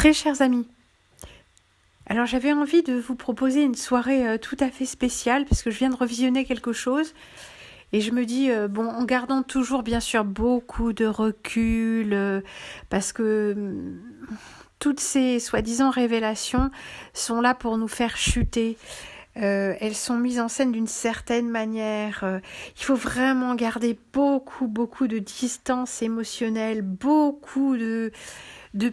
Très chers amis, alors j'avais envie de vous proposer une soirée tout à fait spéciale parce que je viens de revisionner quelque chose et je me dis, en gardant toujours bien sûr beaucoup de recul parce que toutes ces soi-disant révélations sont là pour nous faire chuter. Elles sont mises en scène d'une certaine manière. Il faut vraiment garder beaucoup de distance émotionnelle, beaucoup de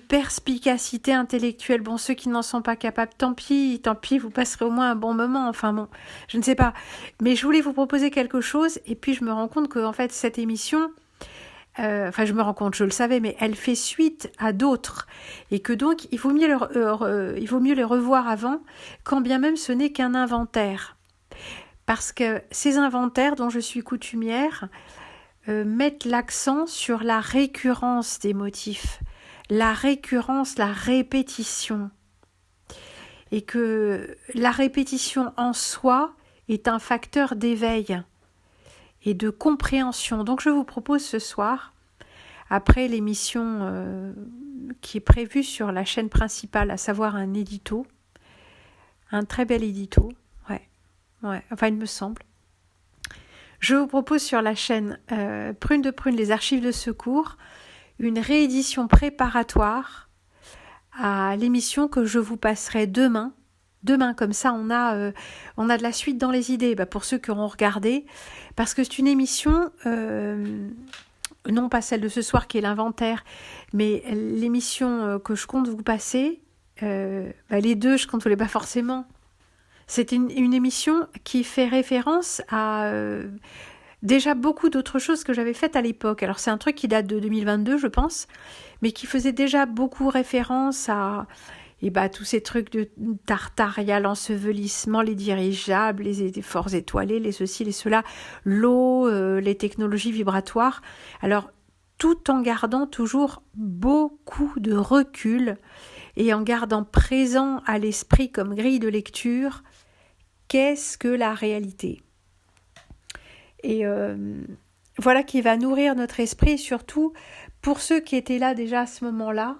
perspicacité intellectuelle. Bon, ceux qui n'en sont pas capables, tant pis, vous passerez au moins un bon moment. Enfin bon, je ne sais pas. Mais je voulais vous proposer quelque chose et puis je me rends compte que en fait cette émission, je le savais, mais elle fait suite à d'autres et que donc il vaut mieux les revoir avant, quand bien même ce n'est qu'un inventaire. Parce que ces inventaires dont je suis coutumière mettent l'accent sur la récurrence des motifs. La récurrence, la répétition. Et que la répétition en soi est un facteur d'éveil et de compréhension. Donc je vous propose ce soir, après l'émission qui est prévue sur la chaîne principale, à savoir un édito, un très bel édito, il me semble. Je vous propose sur la chaîne Prune de Prune, les archives de secours, une réédition préparatoire à l'émission que je vous passerai demain. Demain, comme ça, on a de la suite dans les idées, pour ceux qui auront regardé, parce que c'est une émission, non pas celle de ce soir qui est l'inventaire, mais l'émission que je compte vous passer, les deux, je compte vous les pas forcément. C'est une émission qui fait référence à déjà beaucoup d'autres choses que j'avais faites à l'époque. Alors c'est un truc qui date de 2022, je pense, mais qui faisait déjà beaucoup référence à tous ces trucs de Tartaria, l'ensevelissement, les dirigeables, les efforts étoilés, les ceci, les cela, l'eau, les technologies vibratoires. Alors tout en gardant toujours beaucoup de recul et en gardant présent à l'esprit comme grille de lecture, qu'est-ce que la réalité ? Et voilà qui va nourrir notre esprit, et surtout pour ceux qui étaient là déjà à ce moment-là,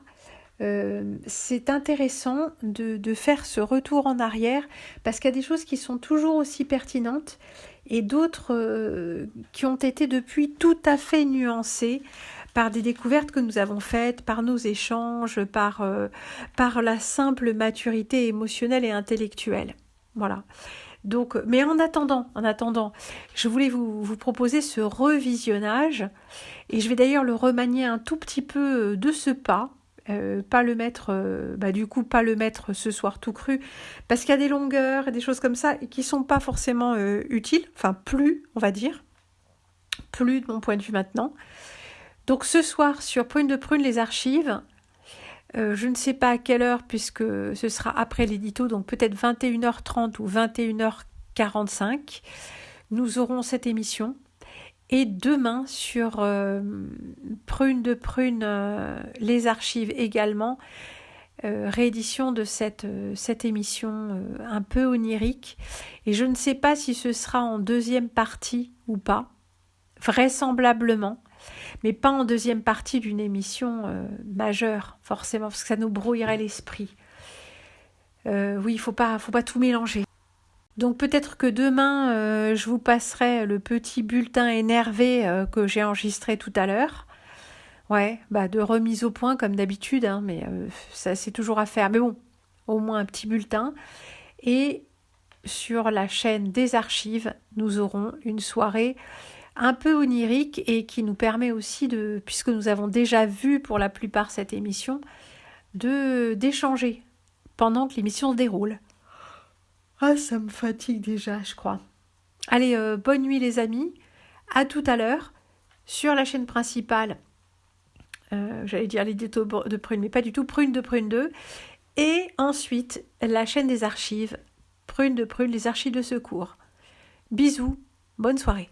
c'est intéressant de faire ce retour en arrière parce qu'il y a des choses qui sont toujours aussi pertinentes et d'autres qui ont été depuis tout à fait nuancées par des découvertes que nous avons faites, par nos échanges, par la simple maturité émotionnelle et intellectuelle. Voilà. Donc, mais en attendant, je voulais vous proposer ce revisionnage et je vais d'ailleurs le remanier un tout petit peu de ce pas, pas le mettre ce soir tout cru, parce qu'il y a des longueurs et des choses comme ça qui sont pas forcément utiles, plus, on va dire, plus de mon point de vue maintenant. Donc ce soir sur Prune de Prune, les archives, je ne sais pas à quelle heure puisque ce sera après l'édito, donc peut-être 21h30 ou 21h45, nous aurons cette émission. Et demain sur Prune de Prune, les archives également, réédition de cette émission un peu onirique. Et je ne sais pas si ce sera en deuxième partie ou pas, vraisemblablement. Mais pas en deuxième partie d'une émission majeure, forcément, parce que ça nous brouillerait l'esprit. Oui, il faut pas tout mélanger. Donc peut-être que demain, je vous passerai le petit bulletin énervé que j'ai enregistré tout à l'heure. De remise au point comme d'habitude, mais ça c'est toujours à faire. Mais bon, au moins un petit bulletin. Et sur la chaîne des archives, nous aurons une soirée un peu onirique et qui nous permet aussi puisque nous avons déjà vu pour la plupart cette émission, d'échanger pendant que l'émission se déroule. Ah, ça me fatigue déjà, je crois. Allez, bonne nuit les amis, à tout à l'heure, sur la chaîne principale, j'allais dire l'édito de Prune, mais pas du tout, Prune de Prune 2, et ensuite la chaîne des archives, Prune de Prune, les archives de secours. Bisous, bonne soirée.